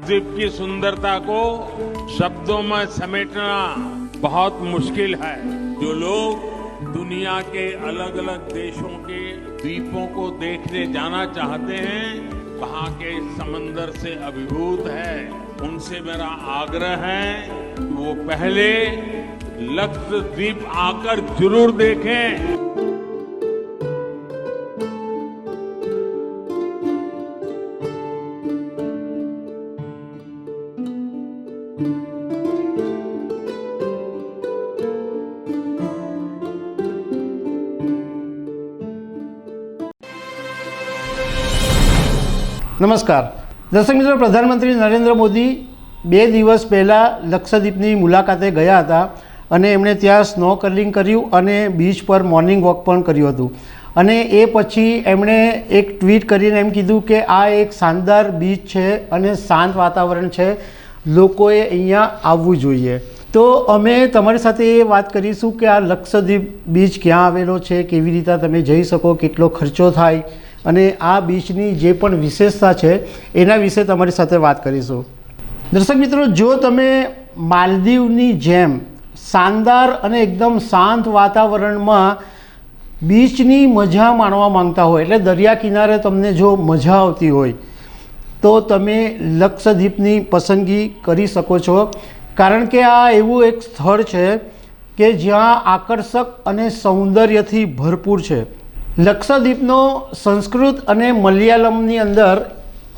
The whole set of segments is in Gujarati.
लक्षद्वीप की सुंदरता को शब्दों में समेटना बहुत मुश्किल है। जो लोग दुनिया के अलग अलग देशों के द्वीपों को देखने जाना चाहते हैं, वहाँ के समंदर से अभिभूत है, उनसे मेरा आग्रह है कि वो पहले लक्षद्वीप आकर जरूर देखें। નમસ્કાર દર્શક મિત્રો, પ્રધાનમંત્રી નરેન્દ્ર મોદી 2 દિવસ પહેલાં લક્ષદ્વીપની મુલાકાતે ગયા હતા અને એમણે ત્યાં સ્નો કર્લિંગ કર્યું અને બીચ પર મોર્નિંગ વોક પણ કર્યું હતું. અને એ પછી એમણે એક ટ્વીટ કરીને એમ કીધું કે આ એક શાનદાર બીચ છે અને શાંત વાતાવરણ છે, લોકોએ અહીંયા આવવું જોઈએ. તો અમે તમારી સાથે એ વાત કરીશું કે આ લક્ષદ્વીપ બીચ ક્યાં આવેલો છે, કેવી રીતે તમે જઈ શકો, કેટલો ખર્ચો થાય અને આ બીચની જે પણ વિશેષતા છે એના વિશે તમારી સાથે વાત કરીશું. દર્શક મિત્રો, જો તમે માલદીવની જેમ શાનદાર અને એકદમ શાંત વાતાવરણમાં બીચની મજા માણવા માંગતા હોય, એટલે દરિયા કિનારે તમને જો મજા આવતી હોય તો તમે લક્ષદ્વીપની પસંદગી કરી શકો છો. કારણ કે આ એવું એક સ્થળ છે કે જ્યાં આકર્ષક અને સૌંદર્યથી ભરપૂર છે. લક્ષદ્વીપનો સંસ્કૃત અને મલયાલમની અંદર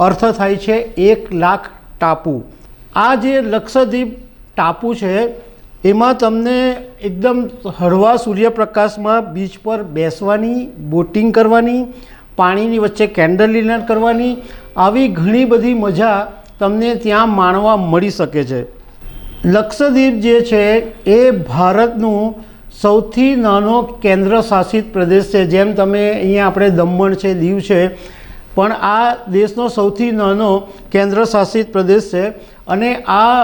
અર્થ થાય છે 1 લાખ ટાપુ. આ જે લક્ષદ્વીપ ટાપુ છે એમાં તમને એકદમ હળવા સૂર્યપ્રકાશમાં બીચ પર બેસવાની, બોટિંગ કરવાની, પાણીની વચ્ચે કેન્ડલ ડિનર કરવાની, આવી ઘણી બધી મજા તમને ત્યાં માણવા મળી શકે છે. લક્ષદ્વીપ જે છે એ ભારતનું સૌથી નાનો કેન્દ્ર શાસિત પ્રદેશ છે. જેમ તમે અહીંયા આપણે દમણ છે, દીવ છે, પણ આ દેશનો સૌથી નાનો કેન્દ્ર શાસિત પ્રદેશ છે. અને આ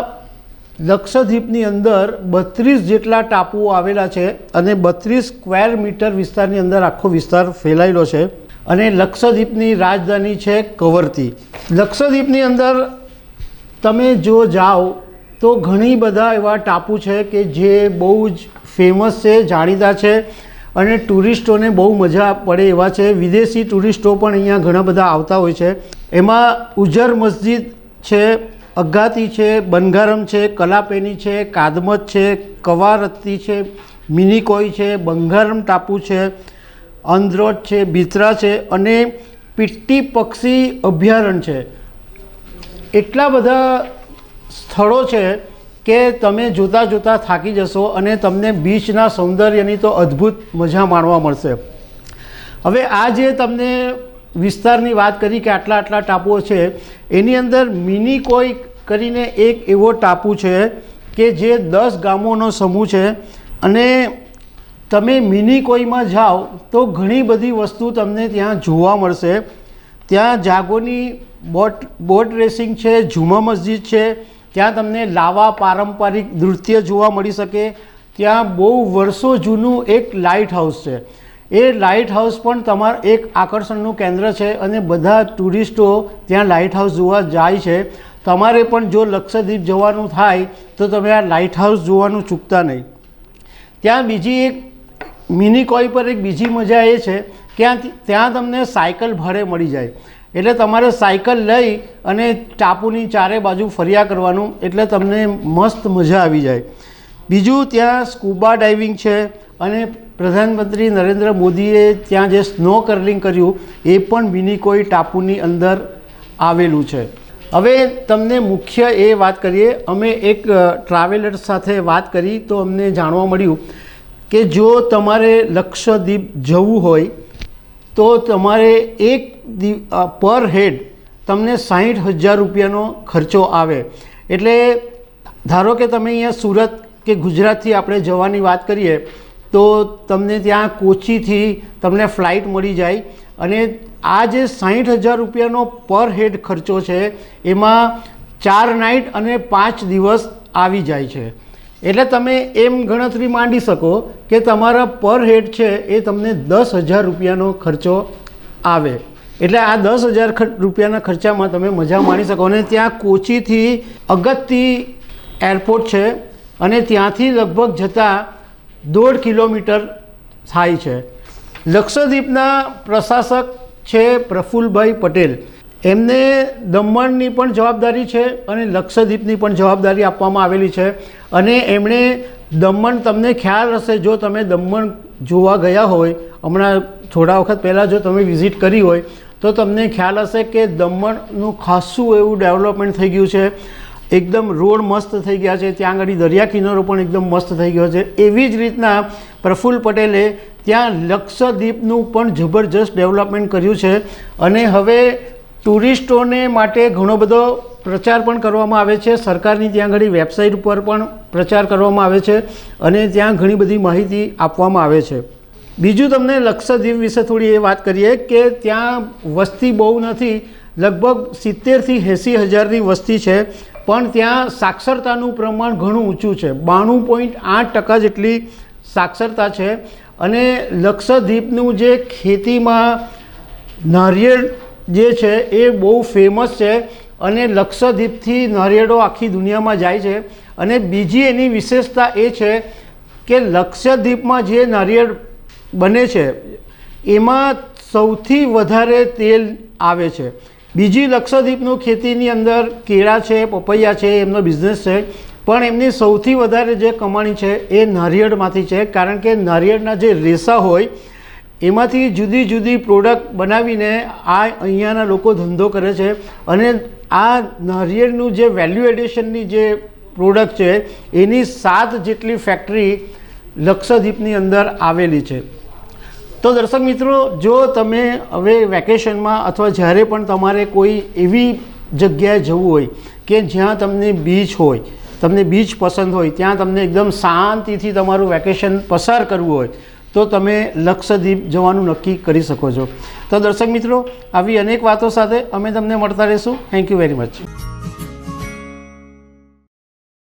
લક્ષદ્વીપની અંદર 32 જેટલા ટાપુઓ આવેલા છે અને 32 સ્ક્વેર મીટર વિસ્તારની અંદર આખો વિસ્તાર ફેલાયેલો છે. અને લક્ષદ્વીપની રાજધાની છે કવરત્તી. લક્ષદ્વીપની અંદર તમે જો જાઓ તો ઘણી બધા એવા ટાપુ છે કે જે બહુ જ ફેમસ છે, જાણીતા છે અને ટુરિસ્ટોને બહુ મજા પડે એવા છે. વિદેશી ટુરિસ્ટો પણ અહીંયા ઘણા બધા આવતા હોય છે. એમાં ઉજર મસ્જિદ છે, અગાતી છે, બનગારમ છે, કલાપેની છે, કાદમત છે, કવારત્તી છે, મિનિકોય છે, બંગારમ ટાપુ છે, અંદ્રોટ છે, બિત્રા છે અને પિટ્ટી પક્ષી અભયારણ્ય છે. એટલા બધા સ્થળો છે કે તમે જોતાં જોતાં થાકી જશો અને તમને બીચના સૌંદર્યની તો અદ્ભુત મજા માણવા મળશે. હવે આ જે તમને વિસ્તારની વાત કરી કે આટલા આટલા ટાપુઓ છે, એની અંદર મિનિકોય કરીને એક એવો ટાપુ છે કે જે 10 ગામોનો સમૂહ છે. અને તમે મિનિકોયમાં જાઓ તો ઘણી બધી વસ્તુ તમને ત્યાં જોવા મળશે. ત્યાં જાગોની બોટ રેસિંગ છે, જુમા મસ્જિદ છે, ત્યાં તમને લાવા પારંપરિક નૃત્ય જોવા મળી શકે. ત્યાં બહુ વર્ષો જૂનું એક લાઇટ હાઉસ છે. એ લાઇટ હાઉસ પણ તમારું એક આકર્ષણનું કેન્દ્ર છે અને બધા ટુરિસ્ટો ત્યાં લાઇટ હાઉસ જોવા જાય છે. તમારે પણ જો લક્ષદ્વીપ જવાનું થાય તો તમે આ લાઇટ હાઉસ જોવાનું ચૂકતા નહીં. ત્યાં બીજી એક મિનિકોય પર એક બીજી મજા એ છે કે ત્યાં તમને સાયકલ ભાડે મળી જાય. એટલે તમારે સાયકલ લઈ અને ટાપુની ચારે બાજુ ફર્યા કરવાનું, એટલે તમને મસ્ત મજા આવી જાય. બીજું ત્યાં સ્કૂબા ડાઇવિંગ છે અને પ્રધાનમંત્રી નરેન્દ્ર મોદીએ ત્યાં જે સ્નો કર્લિંગ કર્યું એ પણ મિનિકોય ટાપુની અંદર આવેલું છે. હવે તમને મુખ્ય એ વાત કરીએ. અમે એક ટ્રાવેલર સાથે વાત કરી તો અમને જાણવા મળ્યું કે જો તમારે લક્ષદ્વીપ જવું હોય તો તમારે એક પર હેડ તમને 60,000 રૂપિયાનો ખર્ચો આવે. એટલે ધારો કે તમે અહીંયા સુરત કે ગુજરાતથી આપણે જવાની વાત કરીએ તો તમને ત્યાં કોચીથી તમને ફ્લાઇટ મળી જાય અને આ જે 60,000 રૂપિયાનો પર હેડ ખર્ચો છે એમાં 4 નાઇટ અને 5 દિવસ આવી જાય છે. એટલે તમે એમ ગણતરી માંડી શકો કે તમારા પર હેડ છે એ તમને 10,000 રૂપિયાનો ખર્ચો આવે. એટલે આ 10,000 રૂપિયાના ખર્ચામાં તમે મજા માણી શકો. અને ત્યાં કોચીથી અગત્તી એરપોર્ટ છે અને ત્યાંથી લગભગ જતાં 1.5 કિલોમીટર થાય છે. લક્ષદ્વીપના પ્રશાસક છે પ્રફુલભાઈ પટેલ. એમને દમણની પણ જવાબદારી છે અને લક્ષદ્વીપની પણ જવાબદારી આપવામાં આવેલી છે. અને એમણે દમણ, તમને ખ્યાલ હશે જો તમે દમણ જોવા ગયા હોય, હમણાં થોડા વખત પહેલાં જો તમે વિઝિટ કરી હોય તો તમને ખ્યાલ હશે કે દમણનું ખાસું એવું ડેવલપમેન્ટ થઈ ગયું છે. એકદમ રોડ મસ્ત થઈ ગયા છે, ત્યાં આગળ દરિયા કિનારો પણ એકદમ મસ્ત થઈ ગયો છે. એવી જ રીતના પ્રફુલ્લ પટેલે ત્યાં લક્ષદ્વીપનું પણ જબરજસ્ત ડેવલપમેન્ટ કર્યું છે. અને હવે ટુરિસ્ટોને માટે ઘણો બધો પ્રચાર પણ કરવામાં આવે છે. સરકારની ત્યાં આગળ વેબસાઇટ ઉપર પણ પ્રચાર કરવામાં આવે છે અને ત્યાં ઘણી બધી માહિતી આપવામાં આવે છે. બીજું તમને લક્ષદ્વીપ વિશે થોડી એ વાત કરીએ કે ત્યાં વસ્તી બહુ નથી, લગભગ 70,000 થી 80,000ની વસ્તી છે, પણ ત્યાં સાક્ષરતાનું પ્રમાણ ઘણું ઊંચું છે. 92.8% જેટલી સાક્ષરતા છે. અને લક્ષદ્વીપનું જે ખેતીમાં નારિયેળ જે છે એ બહુ ફેમસ છે અને લક્ષદ્વીપથી નારિયેળો આખી દુનિયામાં જાય છે. અને બીજી એની વિશેષતા એ છે કે લક્ષદ્વીપમાં જે નારિયેળ બને છે એમાં સૌથી વધારે તેલ આવે છે. બીજી લક્ષદ્વીપનું ખેતીની અંદર કેળા છે, પપૈયા છે, એમનો બિઝનેસ છે, પણ એમની સૌથી વધારે જે કમાણી છે એ નારિયેળમાંથી છે. કારણ કે નારિયેળના જે રેસા હોય એમાંથી જુદી જુદી પ્રોડક્ટ બનાવીને આ અહીંયાના લોકો ધંધો કરે છે. અને આ નારિયેળનું જે વેલ્યુ એડિશનની જે પ્રોડક્ટ છે એની 7 જેટલી ફેક્ટરી લક્ષદ્વીપની અંદર આવેલી છે. તો દર્શક મિત્રો, જો તમે હવે વેકેશનમાં અથવા જ્યારે પણ તમારે કોઈ એવી જગ્યાએ જવું હોય કે જ્યાં તમને બીચ હોય, તમને બીચ પસંદ હોય, ત્યાં તમને એકદમ શાંતિથી તમારું વેકેશન પસાર કરવું હોય તો તમે લક્ષદ્વીપ જવાનું નક્કી કરી શકો છો. તો દર્શક મિત્રો, આવી અનેક વાતો સાથે અમે તમને મળતા રહીશું. Thank you very much.